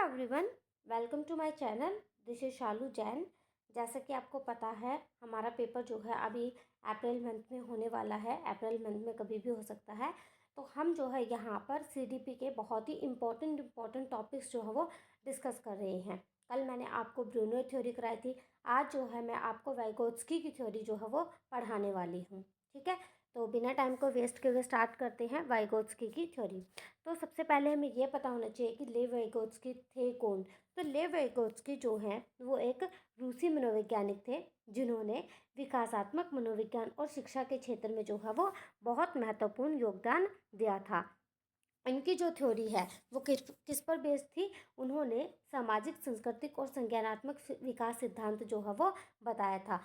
Everyone, welcome to my channel. This is Shalu Jain. जैसा कि आपको पता है, हमारा पेपर जो है अभी अप्रैल मंथ में होने वाला है। अप्रैल मंथ में कभी भी हो सकता है। तो हम जो है यहाँ पर सीडीपी के बहुत ही इम्पोर्टेंट टॉपिक्स जो है वो डिस्कस कर रहे हैं। कल मैंने आपको ब्रूनर थ्योरी कराई थी। आज जो है मैं आपको वाइगोत्स्की की थ्योरी जो है वो पढ़ाने वाली हूँ। ठीक है, तो बिना टाइम को वेस्ट किए हुए स्टार्ट करते हैं वाइगोत्स्की की थ्योरी। तो सबसे पहले हमें ये पता होना चाहिए कि लेव वाइगोत्स्की थे कौन। तो लेव वाइगोत्स्की जो हैं वो एक रूसी मनोवैज्ञानिक थे, जिन्होंने विकासात्मक मनोविज्ञान और शिक्षा के क्षेत्र में जो है वो बहुत महत्वपूर्ण योगदान दिया था। इनकी जो थ्योरी है वो किस पर बेस्ड थी। उन्होंने सामाजिक, सांस्कृतिक और संज्ञानात्मक विकास सिद्धांत जो है वो बताया था।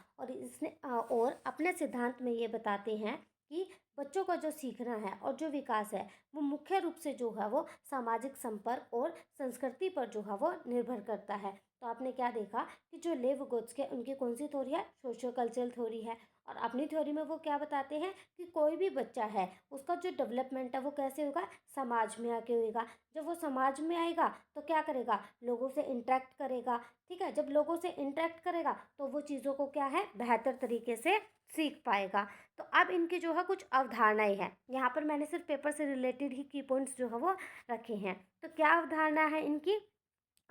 और अपने सिद्धांत में ये बताते हैं कि बच्चों का जो सीखना है और जो विकास है वो मुख्य रूप से जो है वो सामाजिक संपर्क और संस्कृति पर जो है वो निर्भर करता है। तो आपने क्या देखा कि जो लेव विगोत्स्की उनकी कौन सी थ्योरी है, सोशियो कल्चरल थ्योरी है। और अपनी थ्योरी में वो क्या बताते हैं कि कोई भी बच्चा है उसका जो डेवलपमेंट है वो कैसे होगा, समाज में आके होगा। जब वो समाज में आएगा तो क्या करेगा, लोगों से इंटरेक्ट करेगा। ठीक है, जब लोगों से इंटरेक्ट करेगा तो वो चीज़ों को क्या है, बेहतर तरीके से सीख पाएगा। तो अब इनकी जो है कुछ अवधारणाएं हैं। यहाँ पर मैंने सिर्फ पेपर से रिलेटेड ही की पॉइंट्स जो है वो रखे हैं। तो क्या अवधारणा है इनकी?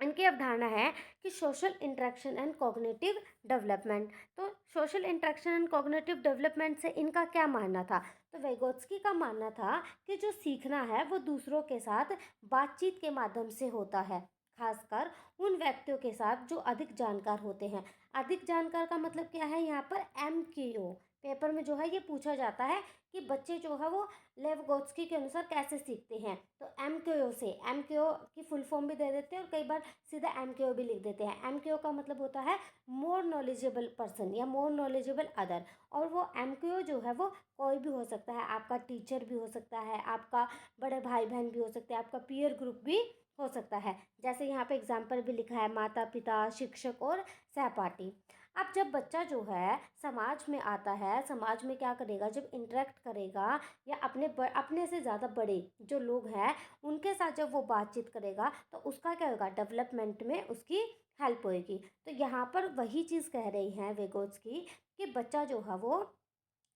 इनकी अवधारणा है कि social interaction and cognitive development. तो social interaction and cognitive development से इनका क्या मानना था? तो वैगोत्स्की का मानना था कि जो सीखना है वो दूसरों के साथ बातचीत के माध्यम से होता है, खासकर उन व्यक्तियों के साथ जो अधिक जानकार होते हैं। अधिक जानकार का मतलब क्या है? यहाँ पर एमक्यू पेपर में जो है ये पूछा जाता है कि बच्चे जो है वो लेवगोत्स्की के अनुसार कैसे सीखते हैं। तो एमक्यू से, एमक्यू की फुल फॉर्म भी दे देते हैं और कई बार सीधा एमक्यू भी लिख देते हैं। एमक्यू का मतलब होता है मोर नॉलेजेबल पर्सन या मोर नॉलेजेबल अदर। और वो एमक्यू जो है वो कोई भी हो सकता है, आपका टीचर भी हो सकता है, आपका बड़े भाई बहन भी हो सकते हैं, आपका पीयर ग्रुप भी हो सकता है। जैसे यहाँ पे एग्जाम्पल भी लिखा है, माता पिता, शिक्षक और सहपाठी। अब जब बच्चा जो है समाज में आता है, समाज में क्या करेगा, जब इंटरेक्ट करेगा या अपने से ज़्यादा बड़े जो लोग हैं उनके साथ जब वो बातचीत करेगा तो उसका क्या होगा, डेवलपमेंट में उसकी हेल्प होएगी। तो यहाँ पर वही चीज़ कह रही हैं वेगोत्स्की कि बच्चा जो है वो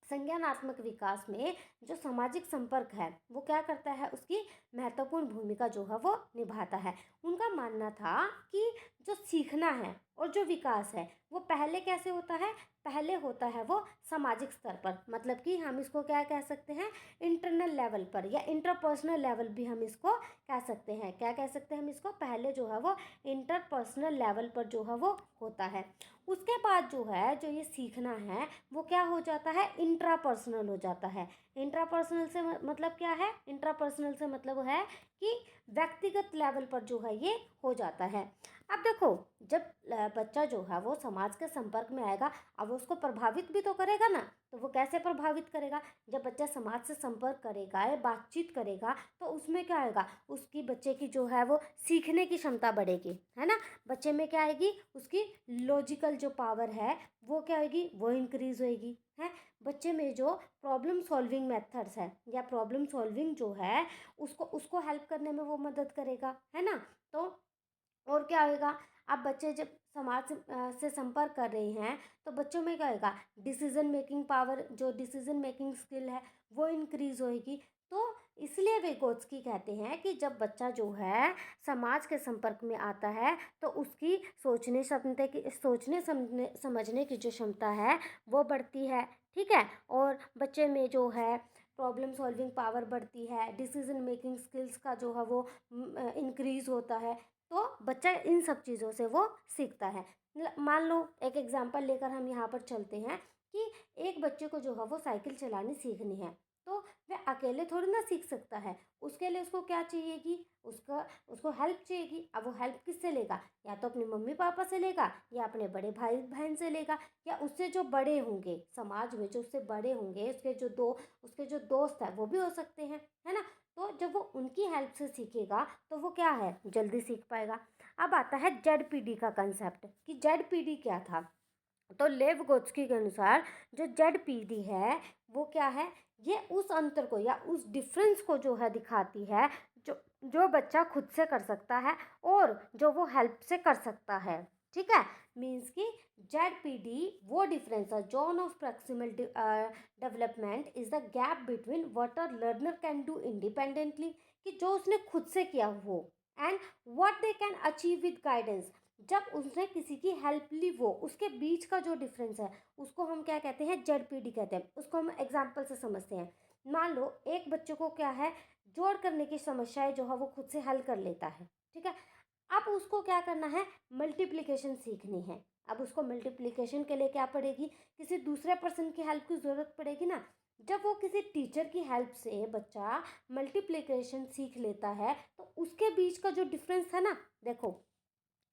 संज्ञानात्मक विकास में जो सामाजिक संपर्क है वो क्या करता है, उसकी महत्वपूर्ण भूमिका जो है वो निभाता है। उनका मानना था कि जो सीखना है और जो विकास है वो पहले कैसे होता है, पहले होता है वो सामाजिक स्तर पर। मतलब कि हम इसको क्या कह सकते हैं, इंटरनल लेवल पर या इंटरपर्सनल लेवल भी हम इसको कह सकते हैं। क्या कह सकते हैं हम इसको? पहले जो है वो इंटरपर्सनल लेवल पर जो है वो होता है। उसके बाद जो है, जो ये सीखना है वो क्या हो जाता है, इंट्रापर्सनल हो जाता है। इंट्रापर्सनल से मतलब क्या है? इंट्रापर्सनल से मतलब है कि व्यक्तिगत लेवल पर जो है ये हो जाता है। अब देखो, जब बच्चा जो है वो समाज के संपर्क में आएगा, अब वो उसको प्रभावित भी तो करेगा ना। तो वो कैसे प्रभावित करेगा? जब बच्चा समाज से संपर्क करेगा या बातचीत करेगा तो उसमें क्या आएगा, उसकी बच्चे की जो है वो सीखने की क्षमता बढ़ेगी, है ना। बच्चे में क्या आएगी, उसकी लॉजिकल जो पावर है वो क्या होगी, वो इंक्रीज होएगी, है। बच्चे में जो प्रॉब्लम सॉल्विंग मेथड्स है या प्रॉब्लम सॉल्विंग जो है उसको उसको हेल्प करने में वो मदद करेगा, है ना। तो और क्या होएगा, अब बच्चे जब समाज से संपर्क कर रहे हैं तो बच्चों में क्या होएगा, डिसीजन मेकिंग पावर, जो डिसीजन मेकिंग स्किल है वो इंक्रीज होएगी। तो इसलिए वेगोत्स्की कहते हैं कि जब बच्चा जो है समाज के संपर्क में आता है तो उसकी सोचने समझने की जो क्षमता है वो बढ़ती है। ठीक है, और बच्चे में जो है प्रॉब्लम सॉल्विंग पावर बढ़ती है, डिसीजन मेकिंग स्किल्स का जो है वो इंक्रीज होता है। तो बच्चा इन सब चीज़ों से वो सीखता है। मान लो एक एग्जांपल लेकर हम यहाँ पर चलते हैं कि एक बच्चे को जो है वो साइकिल चलानी सीखनी है, तो वह अकेले थोड़ी ना सीख सकता है। उसके लिए उसको क्या चाहिएगी, उसको हेल्प चाहिएगी। अब वो हेल्प किससे लेगा, या तो अपने मम्मी पापा से लेगा या अपने बड़े भाई बहन से लेगा, या उससे जो बड़े होंगे समाज में, जो उससे बड़े होंगे, उसके जो दोस्त है वो भी हो सकते हैं, है ना। तो जब वो उनकी हेल्प से सीखेगा तो वो क्या है, जल्दी सीख पाएगा। अब आता है जेडपीडी का कंसेप्ट कि जेडपीडी क्या था। तो लेव गोत्स्की के अनुसार जो जेडपीडी है वो क्या है, ये उस अंतर को या उस डिफरेंस को जो है दिखाती है, जो जो बच्चा खुद से कर सकता है और जो वो हेल्प से कर सकता है। ठीक है, मीन्स कि जेड वो डिफरेंस है, zone of proximal development is the gap between what a learner can do independently, कि जो उसने खुद से किया वो, and what they can achieve with guidance, जब उसने किसी की हेल्प ली वो, उसके बीच का जो डिफरेंस है उसको हम क्या कहते हैं, जेड कहते हैं। उसको हम एग्जाम्पल से समझते हैं। मान लो एक बच्चे को क्या है, जोड़ करने की समस्याएं जो है वो खुद से हल कर लेता है। ठीक है, अब उसको क्या करना है, मल्टीप्लिकेशन सीखनी है। अब उसको मल्टीप्लिकेशन के लिए क्या पड़ेगी, किसी दूसरे पर्सन की हेल्प की ज़रूरत पड़ेगी ना। जब वो किसी टीचर की हेल्प से बच्चा मल्टीप्लिकेशन सीख लेता है तो उसके बीच का जो डिफरेंस था ना, देखो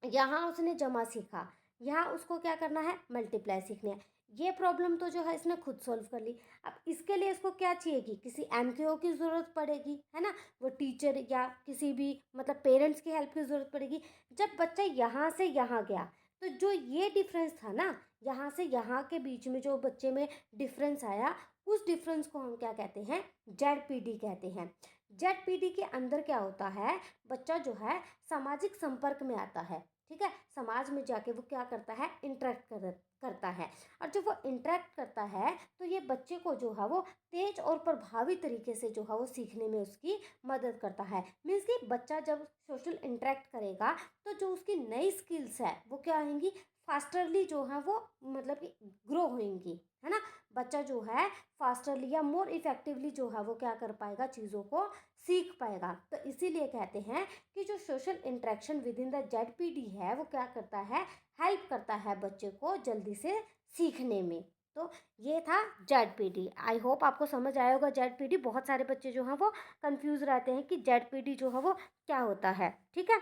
यहाँ उसने जमा सीखा, यहाँ उसको क्या करना है, मल्टीप्लाई सीखनी है। ये प्रॉब्लम तो जो है इसने खुद सॉल्व कर ली। अब इसके लिए इसको क्या चाहिएगी, किसी एमकेओ की ज़रूरत पड़ेगी, है ना, वो टीचर या किसी भी मतलब पेरेंट्स की हेल्प की ज़रूरत पड़ेगी। जब बच्चा यहाँ से यहाँ गया तो जो ये डिफरेंस था ना, यहाँ से यहाँ के बीच में जो बच्चे में डिफरेंस आया, उस डिफरेंस को हम क्या कहते हैं, जेड कहते हैं। जेड के अंदर क्या होता है, बच्चा जो है सामाजिक संपर्क में आता है। ठीक है, समाज में जाके वो क्या करता है, करता है। और जब वो इंटरेक्ट करता है तो ये बच्चे को जो है वो तेज और प्रभावी तरीके से जो है वो सीखने में उसकी मदद करता है। मीन्स कि बच्चा जब सोशल इंटरेक्ट करेगा तो जो उसकी नई स्किल्स है वो क्या आएंगी, फास्टरली जो है वो मतलब कि ग्रो होंगी, है ना। बच्चा जो है फास्टरली या मोर इफेक्टिवली जो है वो क्या कर पाएगा, चीज़ों को सीख पाएगा। तो इसीलिए कहते हैं कि जो social interaction with in the Z है वो क्या करता है, हेल्प करता है बच्चे को जल्दी से सीखने में। तो ये था जेड। आई होप आपको समझ आया होगा जेड। बहुत सारे बच्चे जो हैं वो कंफ्यूज रहते हैं कि जेड जो है वो क्या होता है। ठीक है,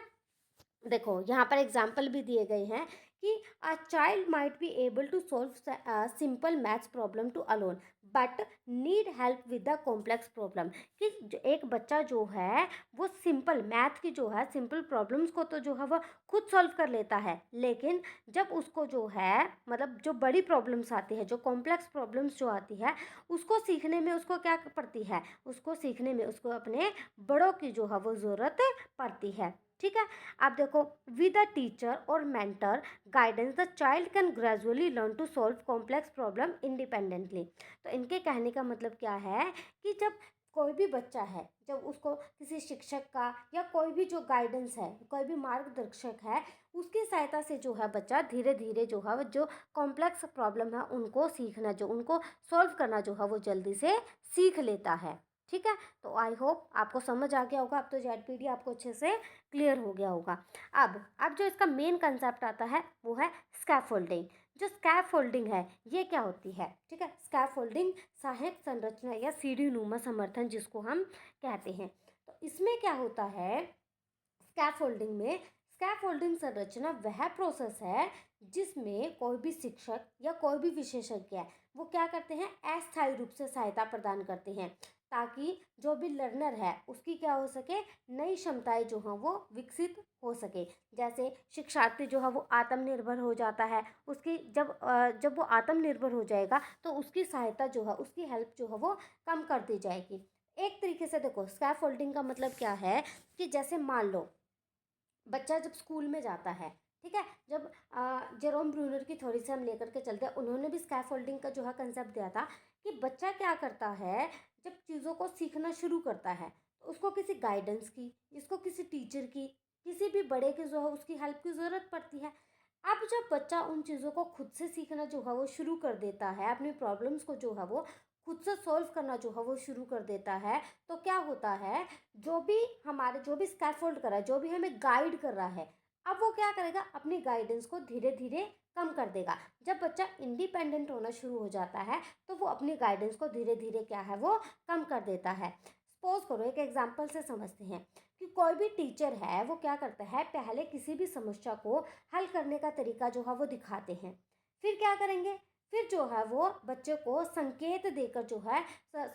देखो यहाँ पर एग्जाम्पल भी दिए गए हैं कि a child might be able to solve simple maths problem to alone but need help with the complex problem, कि एक बच्चा जो है वो सिंपल मैथ की जो है सिंपल प्रॉब्लम्स को तो जो है वो खुद सॉल्व कर लेता है, लेकिन जब उसको जो है मतलब जो बड़ी प्रॉब्लम्स आती है, जो कॉम्प्लेक्स प्रॉब्लम्स जो आती है, उसको सीखने में उसको क्या पड़ती है, उसको सीखने में उसको अपने बड़ों की जो है वो ज़रूरत पड़ती है। ठीक है, आप देखो, विद अ टीचर और mentor guidance the child can gradually learn to solve complex problem independently. तो इनके कहने का मतलब क्या है कि जब कोई भी बच्चा है, जब उसको किसी शिक्षक का या कोई भी जो गाइडेंस है, कोई भी मार्गदर्शक है, उसकी सहायता से जो है बच्चा धीरे धीरे जो है वो जो कॉम्प्लेक्स प्रॉब्लम है उनको सीखना, जो उनको सॉल्व करना जो है वो जल्दी से सीख लेता है। ठीक है, तो आई होप आपको समझ आ गया होगा। अब तो जेड आपको अच्छे से क्लियर हो गया होगा। अब जो इसका मेन कंसेप्ट आता है वो है स्कैफोल्डिंग। जो स्कैफोल्डिंग है ये क्या होती है, ठीक है, स्कैफोल्डिंग सहायक संरचना या सीढ़ी नुमा समर्थन जिसको हम कहते हैं। तो इसमें क्या होता है, स्कैफोल्डिंग में, स्कैफोल्डिंग संरचना वह प्रोसेस है जिसमें कोई भी शिक्षक या कोई भी विशेषज्ञ है वो क्या करते हैं, अस्थायी रूप से सहायता प्रदान करते हैं ताकि जो भी लर्नर है उसकी क्या हो सके, नई क्षमताएं जो हैं वो विकसित हो सके। जैसे शिक्षार्थी जो है वो आत्मनिर्भर हो जाता है, उसकी जब वो आत्मनिर्भर हो जाएगा तो उसकी सहायता जो है, उसकी हेल्प जो है वो कम कर दी जाएगी। एक तरीके से देखो, स्कैफोल्डिंग का मतलब क्या है कि जैसे मान लो बच्चा जब स्कूल में जाता है, ठीक है, जब जेरोम ब्रूनर की थ्योरी से हम लेकर के चलते हैं, उन्होंने भी स्कैफोल्डिंग का जो है कंसेप्ट दिया था कि बच्चा क्या करता है, जब चीज़ों को सीखना शुरू करता है तो उसको किसी गाइडेंस की, इसको किसी टीचर की, किसी भी बड़े की जो है उसकी हेल्प की ज़रूरत पड़ती है। अब जब बच्चा उन चीज़ों को खुद से सीखना जो है वो शुरू कर देता है, अपनी प्रॉब्लम्स को जो है वो खुद से सॉल्व करना जो है वो शुरू कर देता है, तो क्या होता है, जो भी स्कैफोल्ड कर रहा है, जो भी हमें गाइड कर रहा है, अब वो क्या करेगा, अपनी गाइडेंस को धीरे धीरे कम कर देगा। जब बच्चा इंडिपेंडेंट होना शुरू हो जाता है तो वो अपनी गाइडेंस को धीरे धीरे क्या है वो कम कर देता है। सपोज करो, एक एग्जांपल से समझते हैं कि कोई भी टीचर है वो क्या करता है, पहले किसी भी समस्या को हल करने का तरीका जो है वो दिखाते हैं, फिर क्या करेंगे, फिर जो है वो बच्चे को संकेत देकर जो है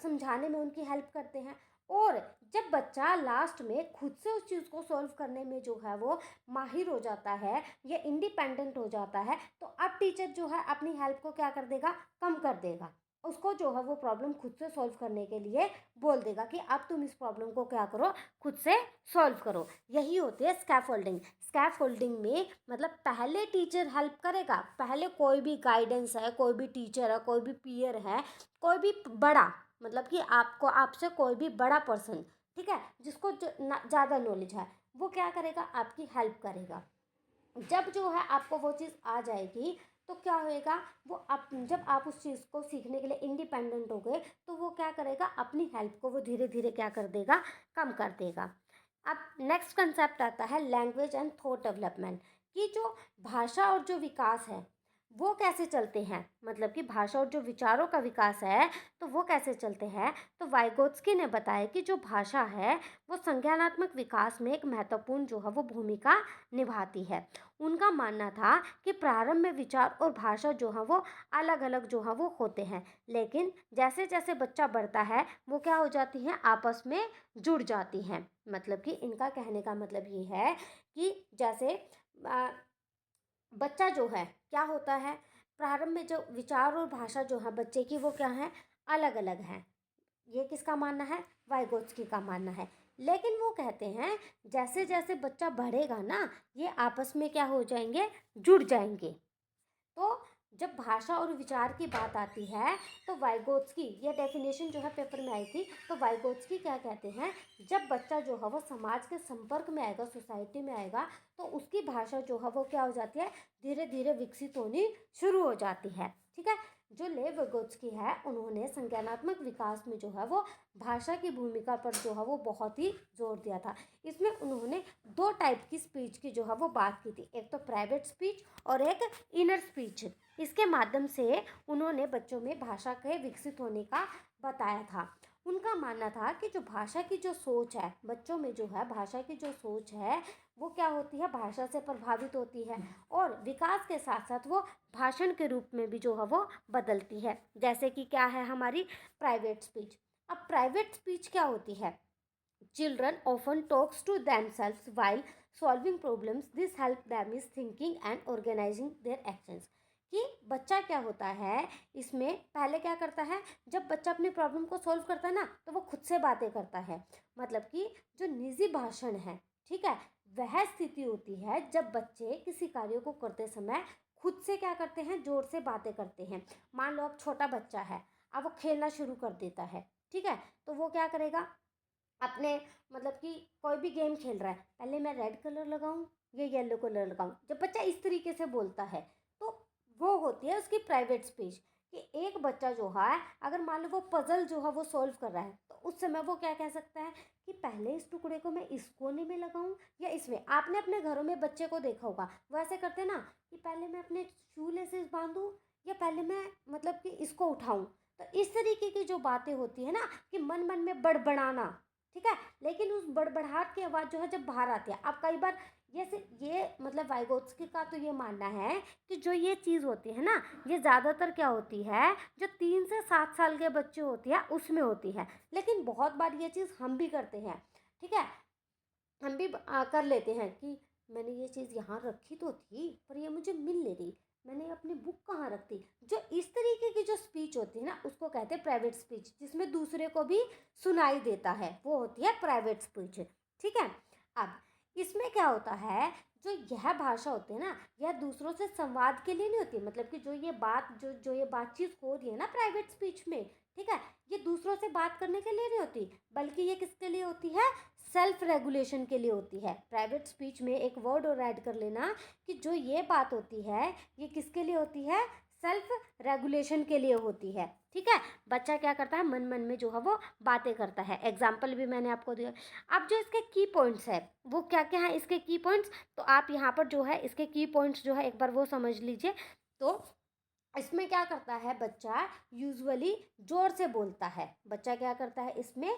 समझाने में उनकी हेल्प करते हैं। और जब बच्चा लास्ट में खुद से उस चीज़ को सॉल्व करने में जो है वो माहिर हो जाता है या इंडिपेंडेंट हो जाता है, तो अब टीचर जो है अपनी हेल्प को क्या कर देगा, कम कर देगा। उसको जो है वो प्रॉब्लम खुद से सॉल्व करने के लिए बोल देगा कि अब तुम इस प्रॉब्लम को क्या करो, खुद से सॉल्व करो। यही होती है स्कैफोल्डिंग। स्कैफोल्डिंग में मतलब पहले टीचर हेल्प करेगा, पहले कोई भी गाइडेंस है, कोई भी टीचर है, कोई भी पीयर है, कोई भी बड़ा, मतलब कि आपको आपसे कोई भी बड़ा पर्सन, ठीक है, जिसको ज़्यादा नॉलेज है, वो क्या करेगा, आपकी हेल्प करेगा। जब जो है आपको वो चीज़ आ जाएगी तो क्या होएगा, वो आप जब आप उस चीज़ को सीखने के लिए इंडिपेंडेंट हो गए तो वो क्या करेगा, अपनी हेल्प को वो धीरे धीरे क्या कर देगा, कम कर देगा। अब नेक्स्ट कंसेप्ट आता है लैंग्वेज एंड थॉट डेवलपमेंट, कि जो भाषा और जो विकास है वो कैसे चलते हैं, मतलब कि भाषा और जो विचारों का विकास है तो वो कैसे चलते हैं। तो वाइगोत्स्की ने बताया कि जो भाषा है वो संज्ञानात्मक विकास में एक महत्वपूर्ण जो है वो भूमिका निभाती है। उनका मानना था कि प्रारंभ में विचार और भाषा जो है वो अलग अलग जो है वो होते हैं, लेकिन जैसे जैसे बच्चा बढ़ता है वो क्या हो जाती हैं, आपस में जुड़ जाती हैं। मतलब कि इनका कहने का मतलब ये है कि जैसे बच्चा जो है क्या होता है, प्रारंभ में जो विचार और भाषा जो है बच्चे की वो क्या है, अलग अलग है। ये किसका मानना है, वाइगोत्स्की का मानना है। लेकिन वो कहते हैं जैसे जैसे बच्चा बढ़ेगा ना, ये आपस में क्या हो जाएंगे, जुड़ जाएंगे। तो जब भाषा और विचार की बात आती है तो वाइगोत्स्की, ये डेफिनेशन जो है पेपर में आई थी, तो वाइगोत्स्की क्या कहते हैं, जब बच्चा जो है वो समाज के संपर्क में आएगा, सोसाइटी में आएगा, तो उसकी भाषा जो है वो क्या हो जाती है, धीरे धीरे विकसित होनी शुरू हो जाती है। ठीक है, जो लेव विगोत्स्की है उन्होंने संज्ञानात्मक विकास में जो है वो भाषा की भूमिका पर जो है वो बहुत ही जोर दिया था। इसमें उन्होंने दो टाइप की स्पीच की जो है वो बात की थी, एक तो प्राइवेट स्पीच और एक इनर स्पीच। इसके माध्यम से उन्होंने बच्चों में भाषा के विकसित होने का बताया था। उनका मानना था कि जो भाषा की जो सोच है बच्चों में, जो है भाषा की जो सोच है वो क्या होती है, भाषा से प्रभावित होती है और विकास के साथ साथ वो भाषण के रूप में भी जो है वो बदलती है। जैसे कि क्या है हमारी प्राइवेट स्पीच। अब प्राइवेट स्पीच क्या होती है, children often talks to themselves while solving problems. This help them is thinking and organizing their actions. कि बच्चा क्या होता है, इसमें पहले क्या करता है, जब बच्चा अपनी प्रॉब्लम को सॉल्व करता है ना तो वो खुद से बातें करता है। मतलब कि जो निजी भाषण है, ठीक है, वह स्थिति होती है जब बच्चे किसी कार्य को करते समय खुद से क्या करते हैं, जोर से बातें करते हैं। मान लो अब छोटा बच्चा है, अब वो खेलना शुरू कर देता है, ठीक है, तो वो क्या करेगा, अपने मतलब कि कोई भी गेम खेल रहा है, पहले मैं रेड कलर लगाऊं या येलो कलर लगाऊं, जब बच्चा इस तरीके से बोलता है तो वो होती है उसकी प्राइवेट स्पीच। कि एक बच्चा जो है अगर मान लो वो पजल जो है वो सॉल्व कर रहा है तो उस समय वो क्या कह सकता है कि पहले इस टुकड़े को मैं इस कोने में लगाऊं या इसमें। आपने अपने घरों में बच्चे को देखा होगा, वो ऐसे करते ना कि पहले मैं अपने शू लेसेस बांधूं या पहले मैं मतलब कि इसको उठाऊं। तो इस तरीके की जो बातें होती है ना कि मन मन में बड़बड़ाना, ठीक है, लेकिन उस बड़बड़ाहट की आवाज़ जो है जब बाहर आती है, अब कई बार ये मतलब वाइगोत्स्की का तो ये मानना है कि जो ये चीज़ होती है ना, ये ज़्यादातर क्या होती है, जो 3 से 7 साल के बच्चे होती है उसमें होती है। लेकिन बहुत बार ये चीज़ हम भी करते हैं, ठीक है, हम भी कर लेते हैं कि मैंने ये चीज़ यहाँ रखी तो थी पर ये मुझे मिल नहीं रही, मैंने अपनी बुक कहाँ रख दी। जो इस तरीके की जो स्पीच होती है ना उसको कहते हैं प्राइवेट स्पीच, जिसमें दूसरे को भी सुनाई देता है, वो होती है प्राइवेट स्पीच। ठीक है, अब इसमें क्या होता है, जो यह भाषा होती है ना यह दूसरों से संवाद के लिए नहीं होती। मतलब कि जो ये बातचीत हो रही है ना प्राइवेट स्पीच में, ठीक है, ये दूसरों से बात करने के लिए नहीं होती, बल्कि ये किसके लिए होती है, सेल्फ रेगुलेशन के लिए होती है। प्राइवेट स्पीच में एक वर्ड और ऐड कर लेना कि जो ये बात होती है ये किसके लिए होती है, सेल्फ रेगुलेशन के लिए होती है। ठीक है, बच्चा क्या करता है, मन मन में जो है वो बातें करता है। एग्जाम्पल भी मैंने आपको दिया। अब जो इसके की पॉइंट्स है वो क्या क्या है, इसके की पॉइंट्स, तो आप यहाँ पर जो है इसके की पॉइंट्स जो है एक बार वो समझ लीजिए। तो इसमें क्या करता है, बच्चा यूजुअली जोर से बोलता है। बच्चा क्या करता है इसमें,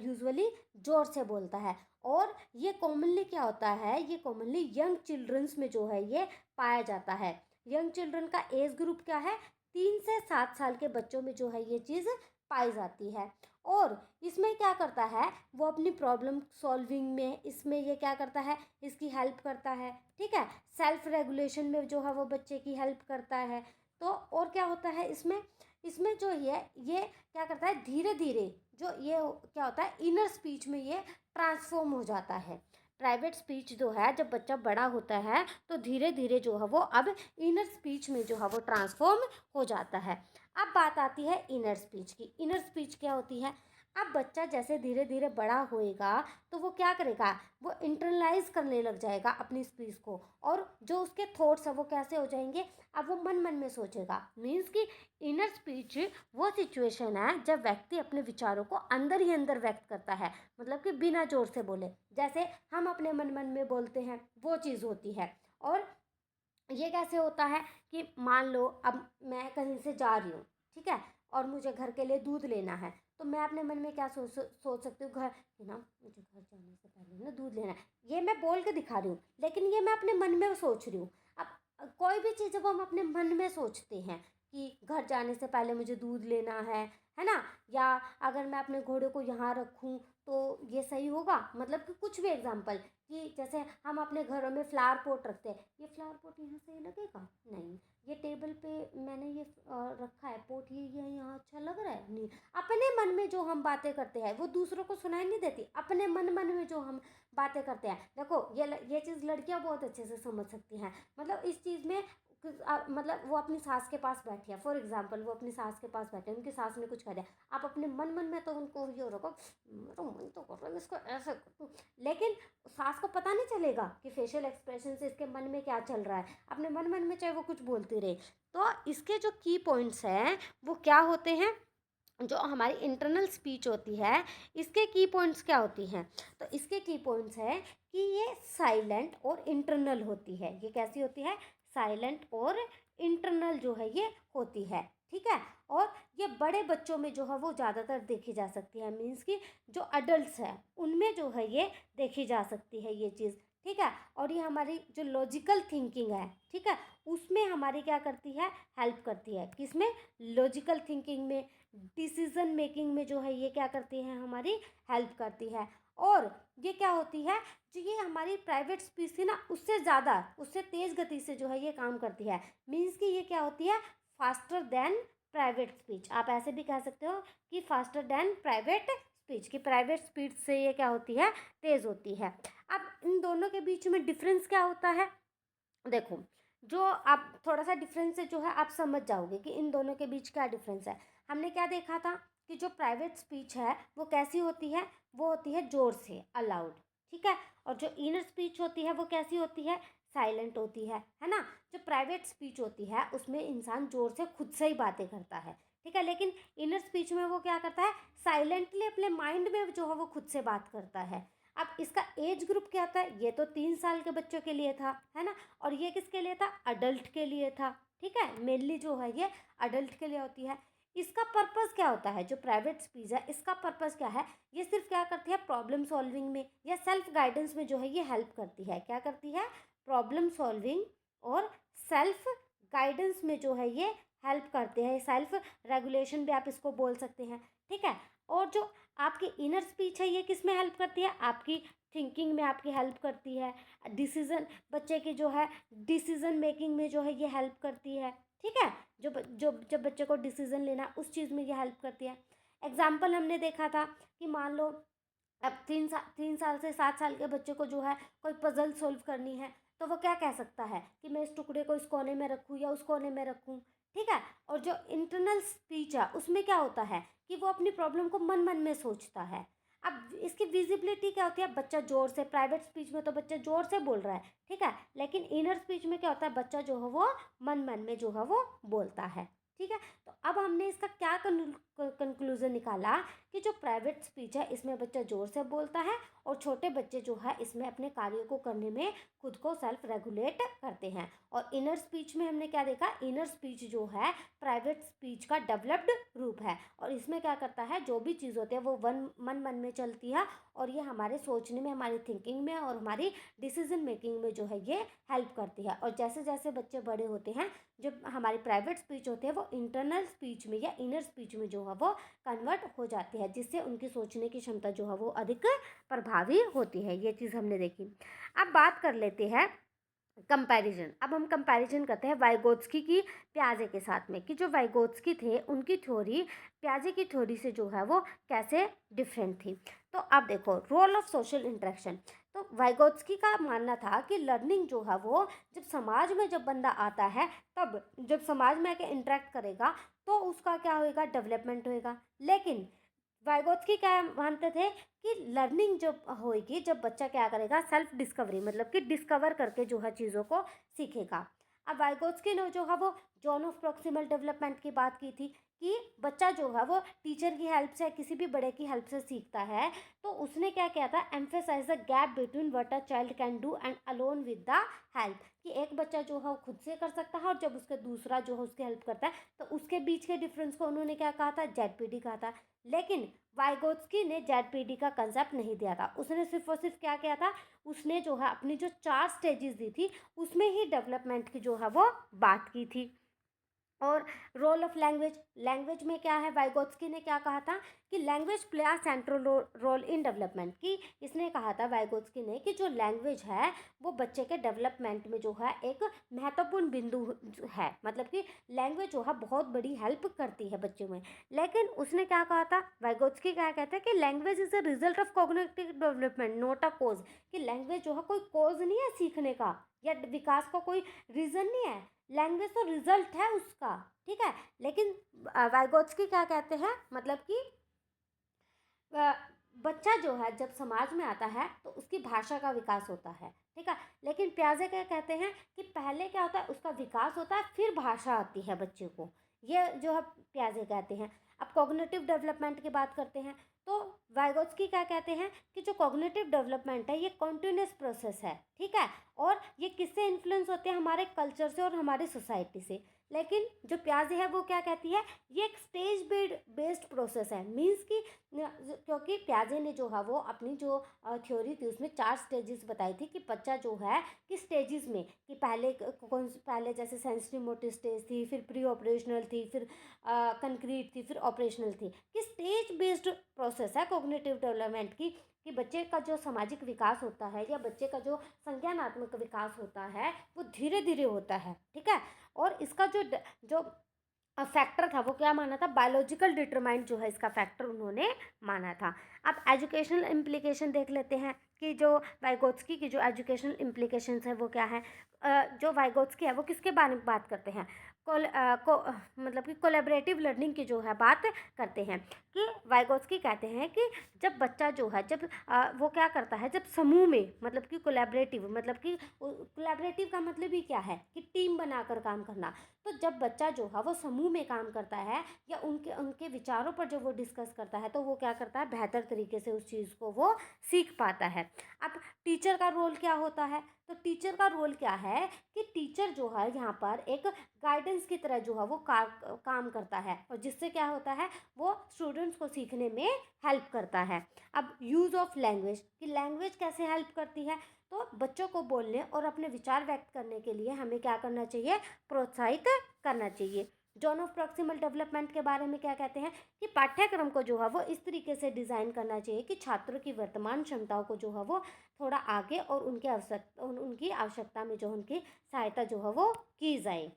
यूजुअली जोर से बोलता है। और ये कॉमनली क्या होता है, ये कॉमनली यंग चिल्ड्रंस में जो है ये पाया जाता है। यंग चिल्ड्रन का एज ग्रुप क्या है, 3 से 7 साल के बच्चों में जो है ये चीज़ पाई जाती है। और इसमें क्या करता है, वो अपनी प्रॉब्लम सॉल्विंग में इसमें ये क्या करता है, इसकी हेल्प करता है। ठीक है, सेल्फ रेगुलेशन में जो है वो बच्चे की हेल्प करता है। तो और क्या होता है इसमें, इसमें जो ये क्या करता है, धीरे धीरे जो ये क्या होता है, इनर स्पीच में ये ट्रांसफॉर्म हो जाता है। प्राइवेट स्पीच जो है जब बच्चा बड़ा होता है तो धीरे धीरे जो है वो अब इनर स्पीच में जो है वो ट्रांसफॉर्म हो जाता है। अब बात आती है इनर स्पीच की। इनर स्पीच क्या होती है? अब बच्चा जैसे धीरे धीरे बड़ा होएगा तो वो क्या करेगा, वो इंटरनलाइज करने लग जाएगा अपनी स्पीच को, और जो उसके थॉट्स है वो कैसे हो जाएंगे, अब वो मन मन में सोचेगा। मीन्स कि इनर स्पीच वो सिचुएशन है जब व्यक्ति अपने विचारों को अंदर ही अंदर व्यक्त करता है, मतलब कि बिना जोर से बोले, जैसे हम अपने मन मन में बोलते हैं वो चीज़ होती है। और ये कैसे होता है कि मान लो अब मैं कहीं से जा रही हूँ, ठीक है, और मुझे घर के लिए दूध लेना है, तो मैं अपने मन में क्या सोच सकती हूँ, घर कि ना मुझे घर जाने से पहले ना दूध लेना है। ये मैं बोल के दिखा रही हूँ, लेकिन ये मैं अपने मन में सोच रही हूँ। अब कोई भी चीज़ जब हम अपने मन में सोचते हैं कि घर जाने से पहले मुझे दूध लेना है ना, या अगर मैं अपने घोड़े को यहाँ रखूँ तो ये सही होगा, मतलब कि कुछ भी एग्जाम्पल, कि जैसे हम अपने घरों में फ्लावर पॉट रखते हैं, ये फ्लावर पॉट यहाँ सही लगेगा, नहीं, ये टेबल पे मैंने ये रखा है पॉट, ये यहाँ अच्छा लग रहा है, नहीं। अपने मन में जो हम बातें करते हैं वो दूसरों को सुनाई नहीं देती, अपने मन मन में जो हम बातें करते हैं। देखो ये चीज़ लड़कियां बहुत अच्छे से समझ सकती हैं। मतलब इस चीज़ में मतलब वो अपनी सास के पास बैठी है, फॉर एग्जाम्पल वो अपनी सास के पास बैठे हैं, उनकी सास ने कुछ कह दिया, आप अपने मन मन में तो उनको ये रखो, मेरा मन तो कर रहा है मैं इसको ऐसे कर दूं। लेकिन सास को पता नहीं चलेगा कि फेशियल एक्सप्रेशन से इसके मन में क्या चल रहा है, अपने मन मन में चाहे वो कुछ बोलती रहे। तो इसके जो की पॉइंट्स हैं वो क्या होते हैं, जो हमारी इंटरनल स्पीच होती है इसके की पॉइंट्स क्या होती हैं, तो इसके की पॉइंट्स है कि ये साइलेंट और इंटरनल होती है। ये कैसी होती है? साइलेंट और इंटरनल जो है ये होती है, ठीक है। और ये बड़े बच्चों में जो है वो ज़्यादातर देखी जा सकती है, मीन्स कि जो अडल्ट है उनमें जो है ये देखी जा सकती है ये चीज़, ठीक है। और ये हमारी जो लॉजिकल थिंकिंग है, ठीक है, उसमें हमारी क्या करती है, हेल्प करती है। किसमें? लॉजिकल थिंकिंग में, डिसीजन मेकिंग में जो है ये क्या करती है, हमारी हेल्प करती है। और ये क्या होती है, जो ये हमारी प्राइवेट स्पीच थी ना उससे ज़्यादा, उससे तेज़ गति से जो है ये काम करती है। मीन्स कि ये क्या होती है, फास्टर देन प्राइवेट स्पीच। आप ऐसे भी कह सकते हो कि फास्टर देन प्राइवेट स्पीच, की प्राइवेट स्पीच से ये क्या होती है, तेज़ होती है। अब इन दोनों के बीच में डिफरेंस क्या होता है, देखो, जो आप थोड़ा सा डिफरेंस से जो है आप समझ जाओगे कि इन दोनों के बीच क्या डिफरेंस है। हमने क्या देखा था कि जो प्राइवेट स्पीच है वो कैसी होती है, वो होती है जोर से, अलाउड, ठीक है। और जो इनर स्पीच होती है वो कैसी होती है, साइलेंट होती है ना। जो प्राइवेट स्पीच होती है उसमें इंसान जोर से खुद से ही बातें करता है, ठीक है, लेकिन इनर स्पीच में वो क्या करता है, साइलेंटली अपने माइंड में जो है वो खुद से बात करता है। अब इसका एज ग्रुप क्या था, ये तो 3 साल के बच्चों के लिए था, है ना, और ये किसके लिए था, अडल्ट के लिए था, ठीक है। मेनली जो है ये अडल्ट के लिए होती है। इसका पर्पस क्या होता है, जो प्राइवेट स्पीच है इसका पर्पस क्या है, ये सिर्फ क्या करती है, प्रॉब्लम सॉल्विंग में या सेल्फ गाइडेंस में जो है ये हेल्प करती है। क्या करती है, प्रॉब्लम सॉल्विंग और सेल्फ गाइडेंस में जो है ये हेल्प करते हैं, सेल्फ रेगुलेशन भी आप इसको बोल सकते हैं, ठीक है। और जो आपकी इनर स्पीच है ये किस में हेल्प करती है, आपकी थिंकिंग में आपकी हेल्प करती है, डिसीजन, बच्चे की जो है डिसीजन मेकिंग में जो है ये हेल्प करती है, ठीक है। जब बच्चे को डिसीजन लेना उस चीज़ में ये हेल्प करती है। एग्जाम्पल हमने देखा था कि मान लो अब 3 साल से 7 साल के बच्चे को जो है कोई पजल सॉल्व करनी है, तो वो क्या कह सकता है कि मैं इस टुकड़े को इस कोने में रखूँ या उस कोने में रखूँ, ठीक है। और जो इंटरनल स्पीच है उसमें क्या होता है कि वो अपनी प्रॉब्लम को मन मन में सोचता है। अब इसकी विजिबिलिटी क्या होती है, बच्चा जोर से, प्राइवेट स्पीच में तो बच्चा जोर से बोल रहा है, ठीक है, लेकिन इनर स्पीच में क्या होता है, बच्चा जो है वो मन मन में जो है वो बोलता है, ठीक है। तो अब हमने इसका क्या कंक्लूजन निकाला कि जो प्राइवेट स्पीच है इसमें बच्चा जोर से बोलता है, और छोटे बच्चे जो है इसमें अपने कार्यों को करने में खुद को सेल्फ रेगुलेट करते हैं। और इनर स्पीच में हमने क्या देखा, इनर स्पीच जो है प्राइवेट स्पीच का डेवलप्ड रूप है, और इसमें क्या करता है, जो भी चीज़ होती है वो मन मन में चलती है, और ये हमारे सोचने में, हमारी थिंकिंग में और हमारी डिसीजन मेकिंग में जो है ये हेल्प करती है। और जैसे जैसे बच्चे बड़े होते हैं, जो हमारी प्राइवेट स्पीच होती है वो इंटरनल स्पीच में या इनर स्पीच में जो है वो कन्वर्ट हो जाती है, जिससे उनकी सोचने की क्षमता जो है वो अधिक प्रभावी होती है। ये चीज़ हमने देखी। अब बात कर लेते हैं कंपैरिजन। अब हम कंपैरिजन करते हैं वाइगोत्स्की की पियाजे के साथ में, कि जो वाइगोत्स्की थे उनकी थ्योरी पियाजे की थ्योरी से जो है वो कैसे डिफरेंट थी। तो अब देखो रोल ऑफ सोशल इंटरेक्शन। तो वाइगोत्स्की का मानना था कि लर्निंग जो है वो जब समाज में जब बंदा आता है, तब जब समाज में आके इंटरेक्ट करेगा तो उसका क्या होएगा, डेवलपमेंट होएगा। लेकिन वाइगोत्स्की क्या मानते थे कि लर्निंग जब होएगी जब बच्चा क्या करेगा, सेल्फ डिस्कवरी, मतलब कि डिस्कवर करके जो है चीज़ों को सीखेगा। अब वाइगोत्स्की ने जो है वो जोन ऑफ प्रॉक्सिमल डेवलपमेंट की बात की थी, कि बच्चा जो है वो टीचर की हेल्प से, किसी भी बड़े की हेल्प से सीखता है। तो उसने क्या किया था, emphasise the gap between what a child can do and alone with the help, कि एक बच्चा जो है वो खुद से कर सकता है और जब उसके दूसरा जो है उसकी हेल्प करता है, तो उसके बीच के डिफरेंस को उन्होंने क्या कहा था, जेडपीडी कहा था। लेकिन वाइगोत्स्की ने जेडपीडी का कंसेप्ट नहीं दिया था, उसने सिर्फ और सिर्फ क्या किया था, उसने जो है अपनी जो 4 स्टेजेस दी थी उसमें ही डेवलपमेंट की जो है वो बात की थी। और रोल ऑफ लैंग्वेज, लैंग्वेज में क्या है, वाइगोत्स्की ने क्या कहा था कि language play a central role in development, कि इसने कहा था वाइगोत्स्की ने कि जो लैंग्वेज है वो बच्चे के डेवलपमेंट में जो है एक महत्वपूर्ण बिंदु है, मतलब कि लैंग्वेज जो है बहुत बड़ी हेल्प करती है बच्चे में। लेकिन उसने क्या कहा था, वाइगोत्स्की क्या कहते हैं कि language is a result of cognitive development not a cause, कि लैंग्वेज जो है कोई कोज नहीं है सीखने का या विकास का कोई रीजन नहीं है, लैंग्वेज तो रिजल्ट है उसका, ठीक है। लेकिन वाइगोत्स्की क्या कहते हैं, मतलब कि बच्चा जो है जब समाज में आता है तो उसकी भाषा का विकास होता है, ठीक है। लेकिन पियाजे क्या कहते हैं कि पहले क्या होता है, उसका विकास होता है फिर भाषा आती है बच्चे को, ये जो है पियाजे कहते हैं। अब कॉग्निटिव डेवलपमेंट की बात करते हैं, तो वाइगोत्स्की क्या कहते हैं कि जो कॉग्निटिव डेवलपमेंट है ये कॉन्टिन्यूस प्रोसेस है, ठीक है। और ये किससे इन्फ्लुएंस होते हैं, हमारे कल्चर से और हमारी सोसाइटी से। लेकिन जो पियाजे है वो क्या कहती है, ये एक स्टेज बेस्ड प्रोसेस है, मीन्स कि क्योंकि पियाजे ने जो है वो अपनी जो थ्योरी थी उसमें 4 स्टेजेस बताई थी, कि बच्चा जो है किस स्टेजेस में, कि पहले जैसे सेंसरी मोटिव स्टेज थी, फिर प्री ऑपरेशनल थी, फिर कंक्रीट थी, फिर ऑपरेशनल थी, कि स्टेज बेस्ड प्रोसेस है कॉग्निटिव डेवलपमेंट की, कि बच्चे का जो सामाजिक विकास होता है या बच्चे का जो संज्ञानात्मक विकास होता है वो धीरे धीरे होता है, ठीक है। और इसका जो फैक्टर था वो क्या माना था, बायोलॉजिकल डिटरमाइंड जो है इसका फैक्टर उन्होंने माना था। अब एजुकेशनल इम्प्लीकेशन देख लेते हैं, कि जो वाइगोत्स्की की जो एजुकेशनल इम्प्लीकेशंस है वो क्या है। जो वाइगोत्स्की है वो किसके बारे में बात करते हैं, मतलब कि कोलैबोरेटिव लर्निंग की जो है बात करते हैं, कि वाइगोत्स्की कहते हैं कि जब बच्चा जो है जब वो क्या करता है, जब समूह में, मतलब कि कोलैबोरेटिव, मतलब कि कोलैबोरेटिव का मतलब ही क्या है कि टीम बनाकर काम करना। तो जब बच्चा जो है वो समूह में काम करता है या उनके उनके विचारों पर जब वो डिस्कस करता है, तो वो क्या करता है, बेहतर तरीके से उस चीज़ को वो सीख पाता है। अब टीचर का रोल क्या होता है, तो टीचर का रोल क्या है कि टीचर जो है यहाँ पर एक गाइडेंस की तरह जो है वो काम करता है, और जिससे क्या होता है, वो स्टूडेंट्स को सीखने में हेल्प करता है। अब यूज़ ऑफ लैंग्वेज, कि लैंग्वेज कैसे हेल्प करती है, तो बच्चों को बोलने और अपने विचार व्यक्त करने के लिए हमें क्या करना चाहिए, प्रोत्साहित करना चाहिए। जोन ऑफ प्रॉक्सिमल डेवलपमेंट के बारे में क्या कहते हैं कि पाठ्यक्रम को जो है वो इस तरीके से डिज़ाइन करना चाहिए कि छात्रों की वर्तमान क्षमताओं को जो है वो थोड़ा आगे और उनकी आवश्यकता में जो उनकी सहायता जो है वो की जाए।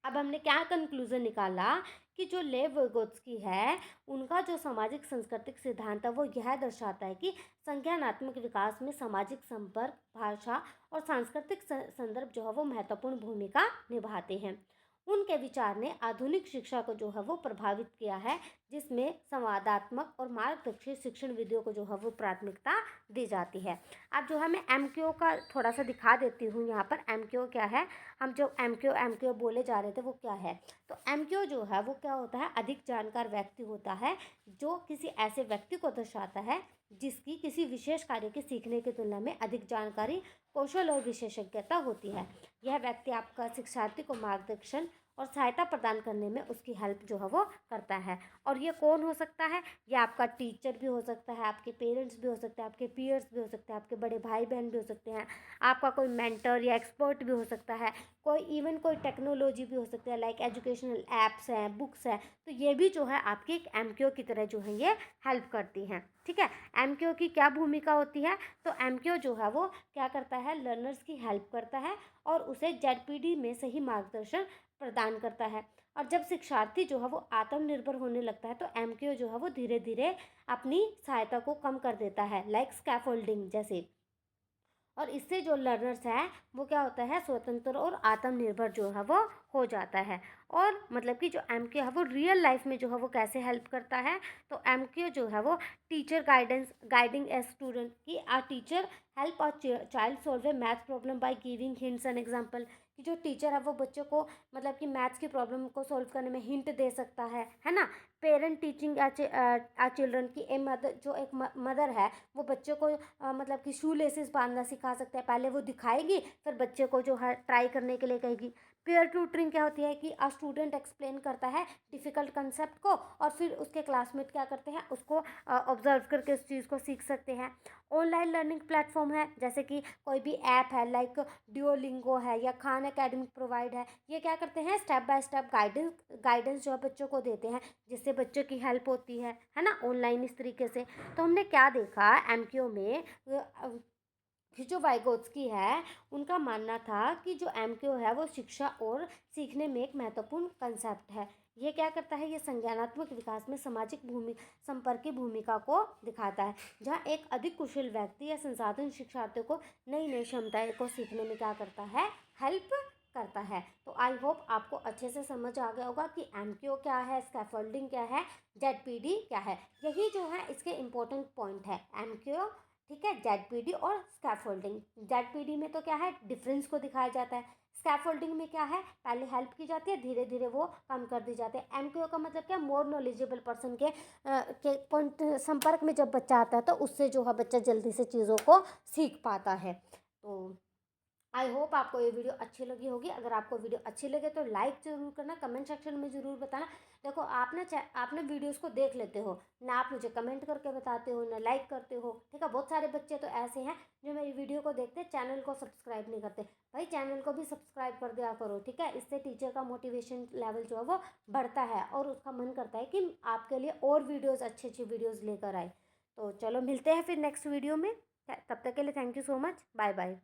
अब हमने क्या कंक्लूजन निकाला कि जो लेव विगोत्स्की है उनका जो सामाजिक सांस्कृतिक सिद्धांत है वो यह दर्शाता है कि संज्ञानात्मक विकास में सामाजिक संपर्क, भाषा और सांस्कृतिक संदर्भ जो है वो महत्वपूर्ण भूमिका निभाते हैं। उनके विचार ने आधुनिक शिक्षा को जो है वो प्रभावित किया है, जिसमें संवादात्मक और मार्गदर्शी शिक्षण विधियों को जो है वो प्राथमिकता दी जाती है। अब जो है मैं एमक्यू का थोड़ा सा दिखा देती हूँ, यहाँ पर एमक्यू क्या है, हम जो एमक्यू बोले जा रहे थे वो क्या है। तो एमक्यू जो है वो क्या होता है, अधिक जानकार व्यक्ति होता है, जो किसी ऐसे व्यक्ति को दर्शाता है जिसकी किसी विशेष कार्य के सीखने की तुलना में अधिक जानकारी, कौशल और विशेषज्ञता होती है। यह व्यक्ति आपका शिक्षार्थी को मार्गदर्शन और सहायता प्रदान करने में उसकी हेल्प जो है वो करता है। और ये कौन हो सकता है, ये आपका टीचर भी हो सकता है, आपके पेरेंट्स भी हो सकते हैं, आपके पीयर्स भी हो सकते हैं, आपके बड़े भाई बहन भी हो सकते हैं, आपका कोई मेंटर या एक्सपर्ट भी हो सकता है, कोई टेक्नोलॉजी भी हो सकती है, लाइक एजुकेशनल ऐप्स हैं, बुक्स हैं। तो ये भी जो है आपकी एक एमक्यू की तरह जो है ये हेल्प करती हैं। ठीक है। एमक्यू की क्या भूमिका होती है, तो एमक्यू जो है वो क्या करता है, लर्नर्स की हेल्प करता है और उसे जेडपीडी में सही मार्गदर्शन प्रदान करता है। और जब शिक्षार्थी जो है वो आत्मनिर्भर होने लगता है तो एमक्यू जो है वो धीरे धीरे अपनी सहायता को कम कर देता है, लाइक स्कैफोल्डिंग जैसे। और इससे जो लर्नर्स हैं वो क्या होता है, स्वतंत्र और आत्मनिर्भर जो है वो हो जाता है। और मतलब कि जो एमक्यू है वो रियल लाइफ में जो है वो कैसे हेल्प करता है, तो एमक्यू जो है वो टीचर गाइडिंग ए स्टूडेंट की a teacher help a child solve a math problem by giving hints and example, कि जो टीचर है वो बच्चों को मतलब कि मैथ्स की प्रॉब्लम को सॉल्व करने में हिंट दे सकता है ना। पेरेंट टीचिंग आ चिल्ड्रन की ए मदर, जो एक मदर है वो बच्चों को मतलब कि शू लेसेस बांधना सिखा सकते हैं। पहले वो दिखाएगी फिर बच्चे को जो है ट्राई करने के लिए कहेगी। पेयर ट्यूटरिंग क्या होती है कि अ स्टूडेंट एक्सप्लेन करता है डिफ़िकल्ट कंसेप्ट को और फिर उसके क्लासमेट क्या करते हैं, उसको ऑब्जर्व करके उस चीज़ को सीख सकते हैं। ऑनलाइन लर्निंग प्लेटफॉर्म है जैसे कि कोई भी ऐप है, लाइक ड्यूओलिंगो है या खान एकेडमी प्रोवाइड है, ये क्या करते हैं, स्टेप बाय स्टेप गाइडेंस जो है बच्चों को देते हैं, जिससे बच्चों की हेल्प होती है ना, ऑनलाइन इस तरीके से। तो हमने क्या देखा एमक्यू में, कि जो वाइगोत्स्की है उनका मानना था कि जो एमक्यू है वो शिक्षा और सीखने में एक महत्वपूर्ण कंसेप्ट है। ये क्या करता है, ये संज्ञानात्मक विकास में सामाजिक संपर्क की भूमिका को दिखाता है, जहाँ एक अधिक कुशल व्यक्ति या संसाधन शिक्षार्थियों को नई नई क्षमताएं को सीखने में क्या करता है, हेल्प करता है। तो आई होप आपको अच्छे से समझ आ गया होगा कि एमक्यू क्या है, स्कैफोल्डिंग क्या है, जेडपीडी क्या है। यही जो है इसके इम्पोर्टेंट पॉइंट है, एमक्यू, ठीक है, जेडपीडी और स्कैफोल्डिंग। जेडपीडी में तो क्या है, डिफरेंस को दिखाया जाता है। स्कैफोल्डिंग में क्या है, पहले हेल्प की जाती है, धीरे धीरे वो कम कर दी जाती है। एमक्यू का मतलब क्या, मोर नॉलेजेबल पर्सन के पॉइंट संपर्क में जब बच्चा आता है तो उससे जो है बच्चा जल्दी से चीज़ों को सीख पाता है। तो आई होप आपको ये वीडियो अच्छी लगी होगी। अगर आपको वीडियो अच्छी लगे तो लाइक ज़रूर करना, कमेंट सेक्शन में ज़रूर बताना। देखो आपने वीडियोस को देख लेते हो ना, आप मुझे कमेंट करके बताते हो ना लाइक करते हो, ठीक है। बहुत सारे बच्चे तो ऐसे हैं जो मेरी वीडियो को देखते चैनल को सब्सक्राइब नहीं करते। भाई चैनल को भी सब्सक्राइब कर दिया करो, ठीक है। इससे टीचर का मोटिवेशन लेवल जो है वो बढ़ता है और उसका मन करता है कि आपके लिए और वीडियोज़ अच्छी वीडियोज़ लेकर आए। तो चलो मिलते हैं फिर नेक्स्ट वीडियो में, तब तक के लिए thank you so much, bye bye.